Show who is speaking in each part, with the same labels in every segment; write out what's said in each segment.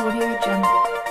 Speaker 1: Audio Jungle.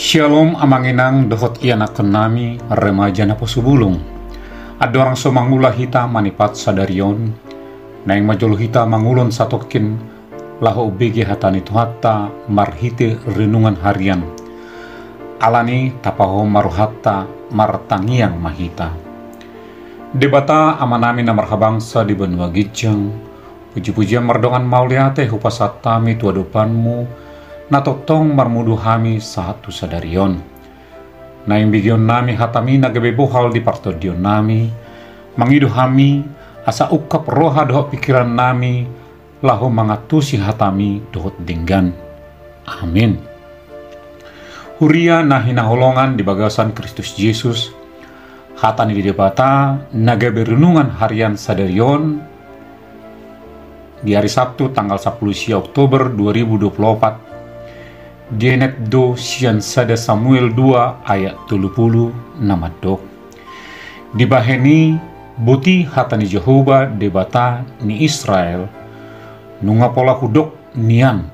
Speaker 2: Shalom amanginang dohot ianak nami remaja na posubulong. Adorang so mangula hita manipat sadarion, na yang majolo hita mangulon satokin laho ubege hatani tuhatta marhite renungan harian. Alani tapaho maruhatta martangiang mahita. Debata amanami na marhabangsa di benua gijang, puji-pujian mardongan mauliate hupasatami tuadopanmu, natotong marmudu hami satu sadarion. Na imbigion nami hatami nagabebohal di partodion nami, mangidu hami asa ukap roha dohot pikiran nami, lahu mangatusi hatami dohot dinggan. Amin. Huria nahina holongan di bagasan Kristus Yesus, hatani di debata nagaberenungan harian sadarion di hari Sabtu tanggal 10 Oktober 2024. Dienet do sian sada Samuel 2 ayat 30 namadok. Dibaheni buti hatani Jehova debata ni Israel, nunga pola hudok nian,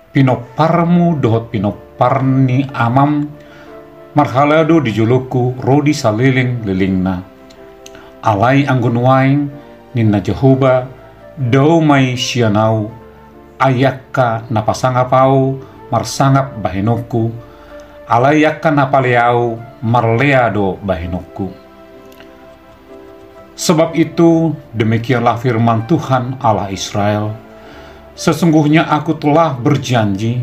Speaker 2: pinoparmu dohot pinoparni amam, marhalado di juluku rodi saliling lilingna. Alai anggun waing ninna Jehova, do mai sianau, ayakka napasangapau, marsangap bahenoku, alayakkan napaleau marleado bahenoku. Sebab itu demikianlah firman Tuhan Allah Israel, sesungguhnya aku telah berjanji,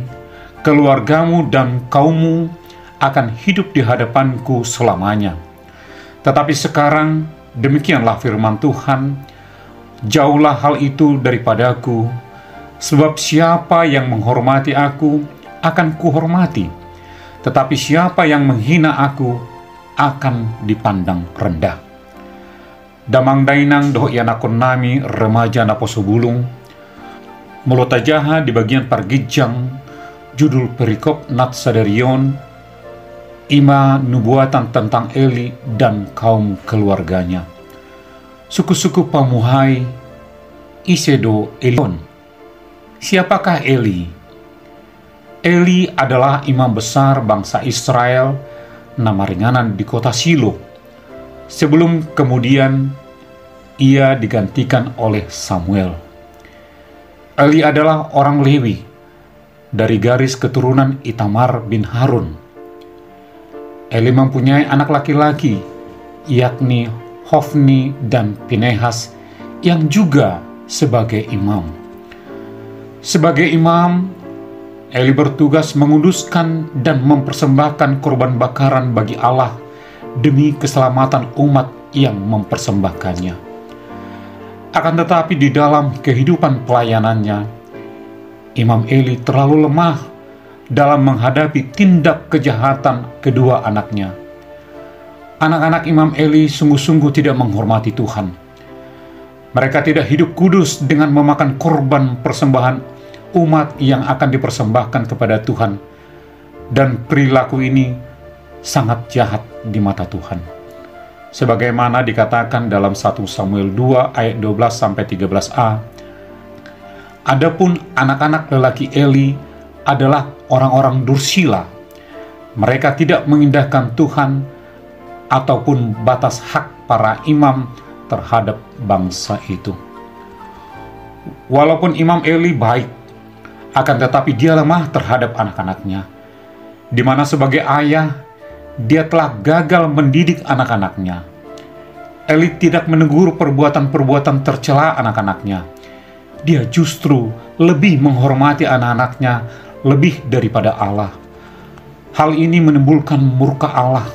Speaker 2: keluargamu dan kaummu akan hidup di hadapanku selamanya. Tetapi sekarang demikianlah firman Tuhan, jauhlah hal itu daripadaku, sebab siapa yang menghormati aku akan kuhormati, tetapi siapa yang menghina aku akan dipandang rendah. Damang dainang doh ianakon nami remaja na posobulung, mulotajaha di bagian pargijang, judul perikop nat sadarion, ima nubuatan tentang Eli dan kaum keluarganya. Suku-suku pamuhai, isedo Elion. Siapakah Eli? Eli adalah imam besar bangsa Israel, nama ringanan di kota Shilo. Sebelum kemudian ia digantikan oleh Samuel. Eli adalah orang Lewi dari garis keturunan Itamar bin Harun. Eli mempunyai anak laki-laki, yakni Hofni dan Pinehas, yang juga sebagai imam. Sebagai imam, Eli bertugas menguduskan dan mempersembahkan korban bakaran bagi Allah demi keselamatan umat yang mempersembahkannya. Akan tetapi di dalam kehidupan pelayanannya, Imam Eli terlalu lemah dalam menghadapi tindak kejahatan kedua anaknya. Anak-anak Imam Eli sungguh-sungguh tidak menghormati Tuhan. Mereka tidak hidup kudus dengan memakan korban persembahan umat yang akan dipersembahkan kepada Tuhan. Dan perilaku ini sangat jahat di mata Tuhan. Sebagaimana dikatakan dalam 1 Samuel 2 ayat 12-13a, adapun anak-anak lelaki Eli adalah orang-orang dursila. Mereka tidak mengindahkan Tuhan ataupun batas hak para imam terhadap bangsa itu. Walaupun Imam Eli baik, akan tetapi dia lemah terhadap anak-anaknya, di mana sebagai ayah, dia telah gagal mendidik anak-anaknya. Eli tidak menegur perbuatan-perbuatan tercela anak-anaknya. Dia justru lebih menghormati anak-anaknya lebih daripada Allah. Hal ini menimbulkan murka Allah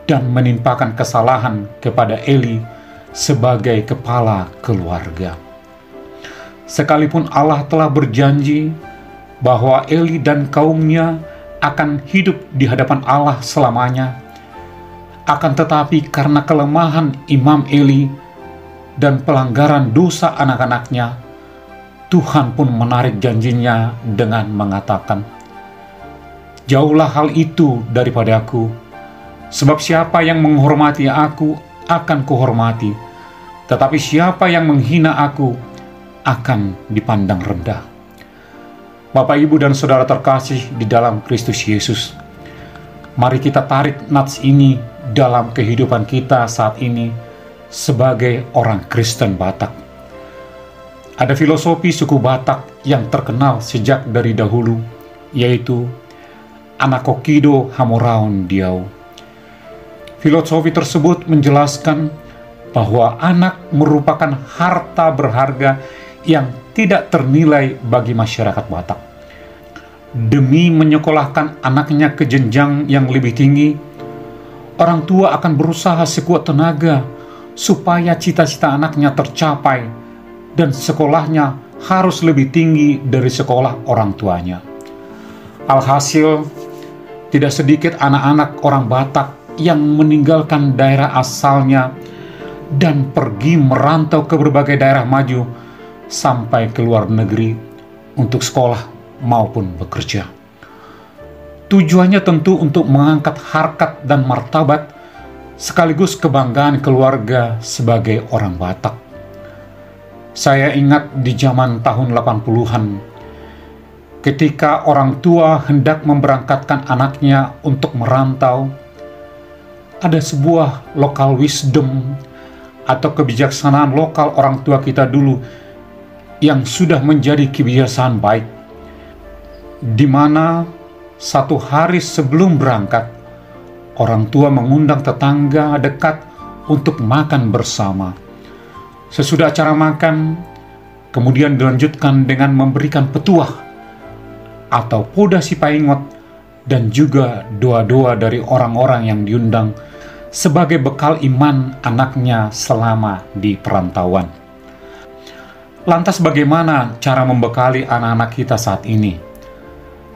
Speaker 2: dan menimpakan kesalahan kepada Eli sebagai kepala keluarga. Sekalipun Allah telah berjanji bahwa Eli dan kaumnya akan hidup di hadapan Allah selamanya, akan tetapi karena kelemahan Imam Eli dan pelanggaran dosa anak-anaknya, Tuhan pun menarik janjinya dengan mengatakan, "Jauhlah hal itu daripadaku, sebab siapa yang menghormati aku akan kuhormati, tetapi siapa yang menghina aku akan dipandang rendah." Bapak, Ibu, dan Saudara terkasih di dalam Kristus Yesus, mari kita tarik nats ini dalam kehidupan kita saat ini sebagai orang Kristen Batak. Ada filosofi suku Batak yang terkenal sejak dari dahulu, yaitu Anakokido Hamoraon Diau. Filosofi tersebut menjelaskan bahwa anak merupakan harta berharga yang tidak ternilai bagi masyarakat Batak. Demi menyekolahkan anaknya ke jenjang yang lebih tinggi, orang tua akan berusaha sekuat tenaga supaya cita-cita anaknya tercapai dan sekolahnya harus lebih tinggi dari sekolah orang tuanya. Alhasil, tidak sedikit anak-anak orang Batak yang meninggalkan daerah asalnya dan pergi merantau ke berbagai daerah maju sampai ke luar negeri untuk sekolah maupun bekerja. Tujuannya tentu untuk mengangkat harkat dan martabat sekaligus kebanggaan keluarga sebagai orang Batak. Saya ingat di zaman tahun 80-an, ketika orang tua hendak memberangkatkan anaknya untuk merantau, ada sebuah local wisdom atau kebijaksanaan lokal orang tua kita dulu yang sudah menjadi kebiasaan baik, di mana satu hari sebelum berangkat, orang tua mengundang tetangga dekat untuk makan bersama. Sesudah acara makan, kemudian dilanjutkan dengan memberikan petuah atau poda si paingot dan juga doa-doa dari orang-orang yang diundang sebagai bekal iman anaknya selama di perantauan. Lantas bagaimana cara membekali anak-anak kita saat ini?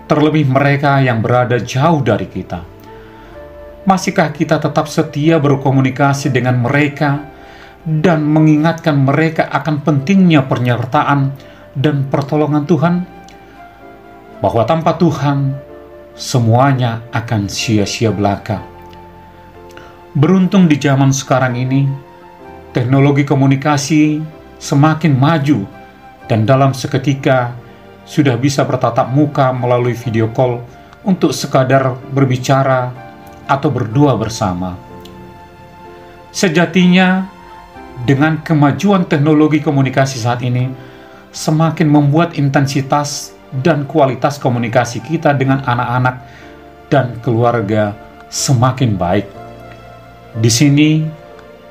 Speaker 2: Terlebih mereka yang berada jauh dari kita. Masihkah kita tetap setia berkomunikasi dengan mereka dan mengingatkan mereka akan pentingnya penyertaan dan pertolongan Tuhan? Bahwa tanpa Tuhan, semuanya akan sia-sia belaka. Beruntung di zaman sekarang ini, teknologi komunikasi semakin maju dan dalam seketika sudah bisa bertatap muka melalui video call untuk sekadar berbicara atau berdoa bersama. Sejatinya, dengan kemajuan teknologi komunikasi saat ini, semakin membuat intensitas dan kualitas komunikasi kita dengan anak-anak dan keluarga semakin baik. Di sini,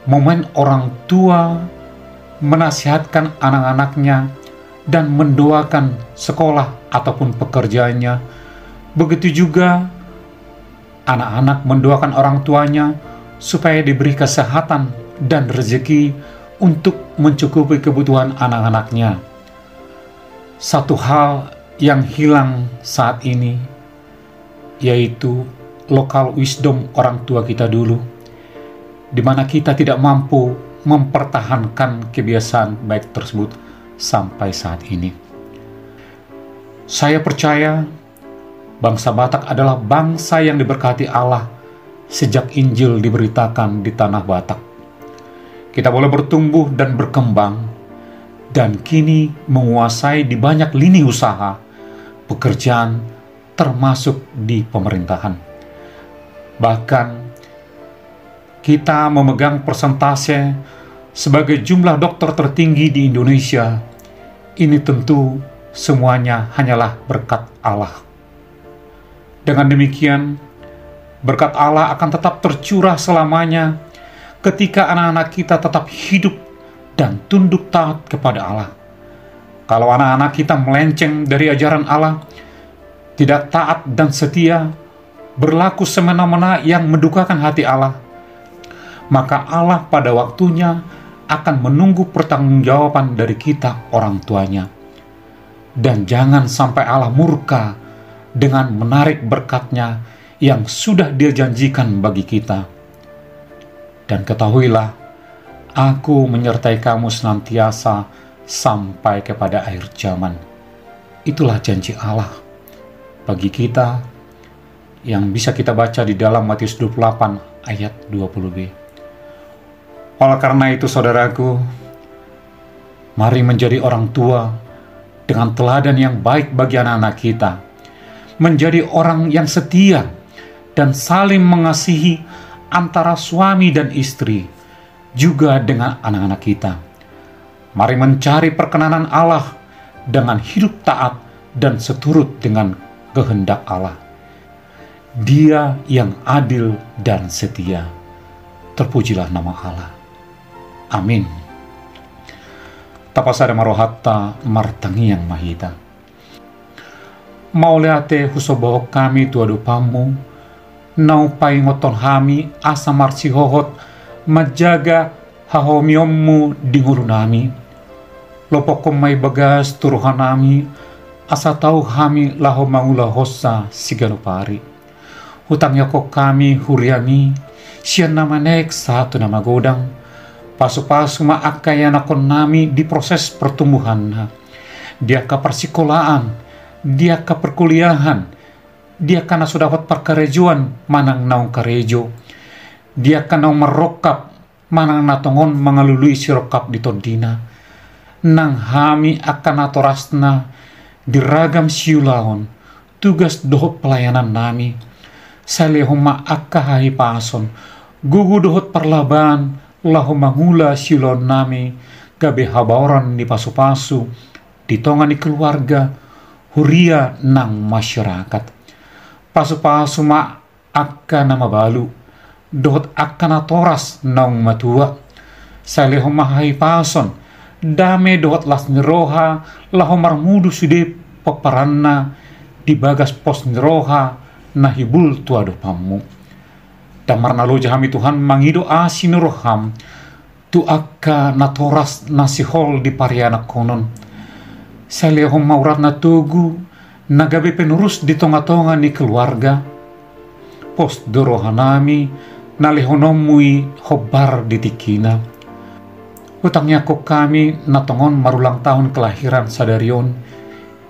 Speaker 2: momen orang tua menasihatkan anak-anaknya dan mendoakan sekolah ataupun pekerjaannya. Begitu juga anak-anak mendoakan orang tuanya supaya diberi kesehatan dan rezeki untuk mencukupi kebutuhan anak-anaknya. Satu hal yang hilang saat ini yaitu local wisdom orang tua kita dulu, di mana kita tidak mampu mempertahankan kebiasaan baik tersebut sampai saat ini. Saya percaya bangsa Batak adalah bangsa yang diberkati Allah sejak Injil diberitakan di tanah Batak. Kita boleh bertumbuh dan berkembang, dan kini menguasai di banyak lini usaha, pekerjaan, termasuk di pemerintahan. Bahkan, kita memegang persentase sebagai jumlah dokter tertinggi di Indonesia. Ini tentu semuanya hanyalah berkat Allah. Dengan demikian, berkat Allah akan tetap tercurah selamanya ketika anak-anak kita tetap hidup dan tunduk taat kepada Allah. Kalau anak-anak kita melenceng dari ajaran Allah, tidak taat dan setia, berlaku semena-mena yang mendukakan hati Allah, maka Allah pada waktunya akan menunggu pertanggungjawaban dari kita, orang tuanya. Dan jangan sampai Allah murka dengan menarik berkat-Nya yang sudah Dia janjikan bagi kita. Dan ketahuilah, aku menyertai kamu senantiasa sampai kepada akhir zaman. Itulah janji Allah bagi kita yang bisa kita baca di dalam Matius 28 ayat 20b. Oleh karena itu, saudaraku, mari menjadi orang tua dengan teladan yang baik bagi anak-anak kita, menjadi orang yang setia dan saling mengasihi antara suami dan istri, juga dengan anak-anak kita. Mari mencari perkenanan Allah dengan hidup taat dan seturut dengan kehendak Allah. Dia yang adil dan setia. Terpujilah nama Allah. Amin. Tapasada marohatta martangiang mahita. Mauleate husobohok kami tuadu pamu, nau pai ngoton hami asa marsi hohot majaga hahomiyommu di ngurunami. Lopokom may bagas turuhanami asa tau hami laho mangula hossa sigalopari. Hutangnya kok kami huriami sian namanek satu nama godang. Pasu-pasu maakaya nakon nami di proses pertumbuhan. Dia ke persikolahan, dia ke perkuliahan, dia karena sudah dapat perkarejuan manang naung karejo. Dia karena merokap manang natongon mengalului sirokap di todina. Nang hami akan atorasna di ragam siulaon tugas dohot pelayanan nami. Salehuma akahai pason gugu dohot perlaban lahu mangula siulon nami gabe habaoran di pasu-pasu di tongani keluarga huria nang masyarakat. Pasu-pasu ma akka nama balu dohot akka atoras naung matua saleho mahai pason dame dohot las niroha laho marmudu sude paparanna di bagas pos niroha nahibul tuado pamu. Damar naloja hami Tuhan mangido asi niroham tu akka natoras nasihol di pariana konon saleho maurat na tugu nagabe penurus di tonga-tonga ni keluarga. Pos dorohanami nalehonomui hobar di tikina. Hutangnya kok kami natongon marulang tahun kelahiran sadarion.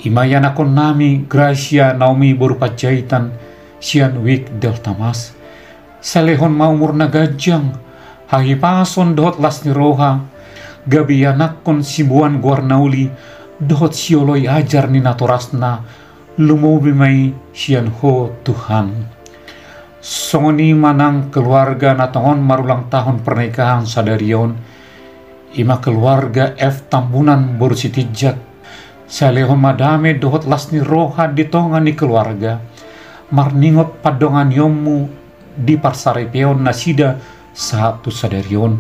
Speaker 2: Imayan akon nami Gracia Naomi berupa jahitan sian wik deltamas. Salehon maumur nagajang hahipason dohot las niroha. Gabianakon sibuan guarnauli dohot sioloi ajar ni natorasna lumobi may sian ho Tuhan. Songoni manang keluarga natongon marulang tahun pernikahan sadarion. Ima keluarga F tambunan borsitijak. Salehon madame dohot lasni roha di tongan ni keluarga. Marningot padongan yomu di parsarepeon nasida satu sadarion.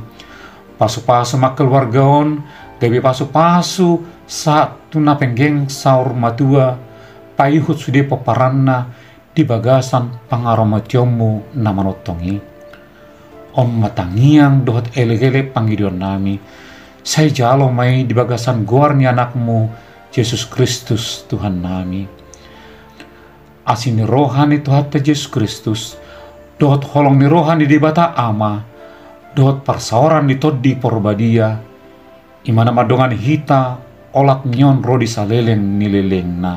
Speaker 2: Pasu-pasu mak keluargaon gabi pasu-pasu satu napenggeng saur matua paihut sude paparanna di bagasan pangaromatyomu namanotongi. On matangiang dohot elegele pangidion nami Saya jalo mai di bagasan goarni anakmu, Yesus Kristus Tuhan nami. Asini rohani Tuhan Yesus Kristus, dot holong ni rohani di bata ama, dot parsaoran di tot di porbadia, imana madongan hita, olak nyon rodi saleleng nileleng na.